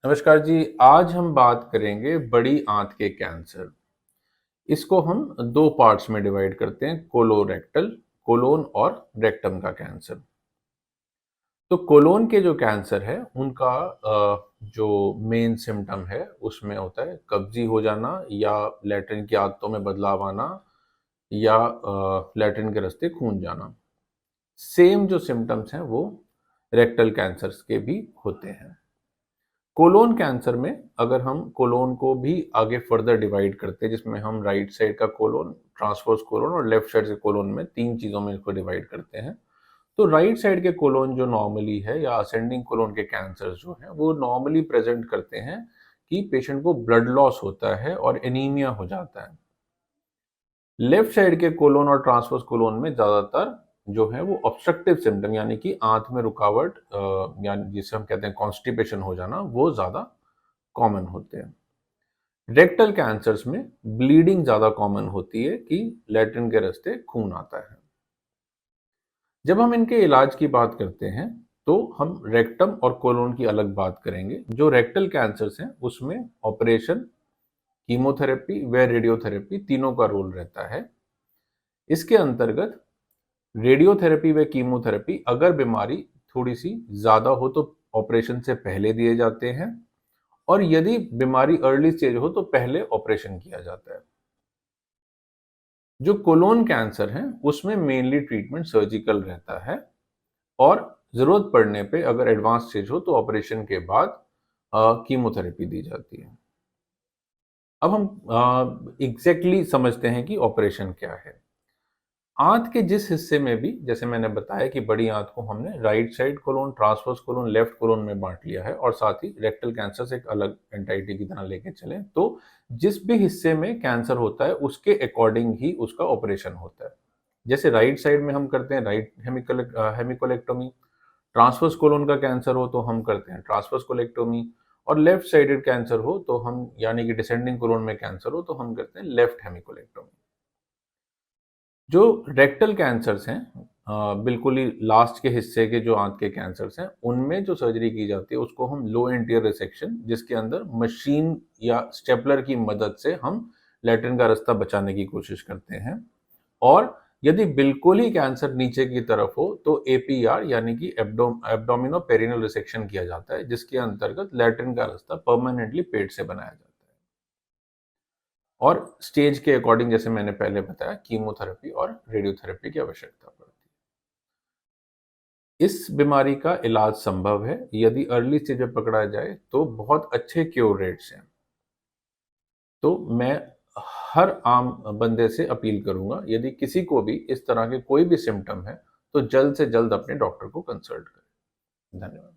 नमस्कार जी। आज हम बात करेंगे बड़ी आंत के कैंसर। इसको हम दो पार्ट्स में डिवाइड करते हैं, कोलोरेक्टल, कोलोन और रेक्टम का कैंसर। तो कोलोन के जो कैंसर है उनका जो मेन सिम्टम है उसमें होता है कब्जी हो जाना या लैट्रिन की आदतों में बदलाव आना या लैट्रिन के रास्ते खून जाना। सेम जो सिम्टम्स हैं वो रेक्टल कैंसर्स के भी होते हैं। कोलोन कैंसर में अगर हम कोलोन को भी आगे फर्दर डिवाइड करते हैं, जिसमें हम राइट साइड का कोलोन, ट्रांसवर्स कोलोन और लेफ्ट साइड के कोलोन में तीन चीजों में इसको डिवाइड करते हैं। तो राइट साइड के कोलोन जो नॉर्मली है या असेंडिंग कोलोन के कैंसर जो है वो नॉर्मली प्रेजेंट करते हैं कि पेशेंट को ब्लड लॉस होता है और एनीमिया हो जाता है। लेफ्ट साइड के कोलोन और ट्रांसवर्स कोलोन में ज्यादातर जो है वो ऑब्स्ट्रक्टिव सिम्टम यानी कि आंत में रुकावट यानी जिसे हम कहते हैं कॉन्स्टिपेशन हो जाना, वो ज्यादा कॉमन होते हैं। रेक्टल कैंसर्स में ब्लीडिंग ज्यादा कॉमन होती है कि लैट्रिन के रास्ते खून आता है। जब हम इनके इलाज की बात करते हैं तो हम रेक्टम और कोलोन की अलग बात करेंगे। जो रेक्टल कैंसर्स हैं उसमें ऑपरेशन, कीमोथेरेपी व रेडियोथेरेपी तीनों का रोल रहता है। इसके अंतर्गत रेडियोथेरेपी व कीमोथेरेपी अगर बीमारी थोड़ी सी ज्यादा हो तो ऑपरेशन से पहले दिए जाते हैं, और यदि बीमारी अर्ली स्टेज हो तो पहले ऑपरेशन किया जाता है। जो कोलोन कैंसर है उसमें मेनली ट्रीटमेंट सर्जिकल रहता है, और जरूरत पड़ने पे अगर एडवांस स्टेज हो तो ऑपरेशन के बाद कीमोथेरेपी दी जाती है। अब हम एग्जैक्टली समझते हैं कि ऑपरेशन क्या है। आंत के जिस हिस्से में भी, जैसे मैंने बताया कि बड़ी आंत को हमने right side colon, transverse colon, left colon में बांट लिया है, और साथ ही रेक्टल कैंसर से एक अलग एंटाइटी की तरह लेके चले, तो जिस भी हिस्से में कैंसर होता है उसके अकॉर्डिंग ही उसका ऑपरेशन होता है। जैसे राइट साइड में हम करते हैं राइट हेमिकोलेक्टोमी, ट्रांसवर्स कोलोन का कैंसर हो तो हम करते हैं ट्रांसवर्स कोलेक्टोमी, और लेफ्ट साइडेड कैंसर हो तो हम, यानी कि डिसेंडिंग कोलोन में कैंसर हो तो हम करते हैं लेफ्ट हेमिकोलेक्टोमी। जो रेक्टल कैंसर्स हैं, बिल्कुल ही लास्ट के हिस्से के जो आंत के कैंसर्स हैं, उनमें जो सर्जरी की जाती है उसको हम लो एंटीरियर रिसेक्शन, जिसके अंदर मशीन या स्टेपलर की मदद से हम लैट्रिन का रास्ता बचाने की कोशिश करते हैं। और यदि बिल्कुल ही कैंसर नीचे की तरफ हो तो एपीआर यानी कि एब्डोमिनो पेरिनल रिसेक्शन किया जाता है, जिसके अंतर्गत लैट्रिन का रास्ता परमानेंटली पेट से बनाया जाता है। और स्टेज के अकॉर्डिंग, जैसे मैंने पहले बताया, कीमोथेरेपी और रेडियोथेरेपी की आवश्यकता पड़ती है। इस बीमारी का इलाज संभव है, यदि अर्ली स्टेज में पकड़ा जाए तो बहुत अच्छे क्योर रेट्स हैं। तो मैं हर आम बंदे से अपील करूंगा, यदि किसी को भी इस तरह के कोई भी सिम्टम है तो जल्द से जल्द अपने डॉक्टर को कंसल्ट करें। धन्यवाद।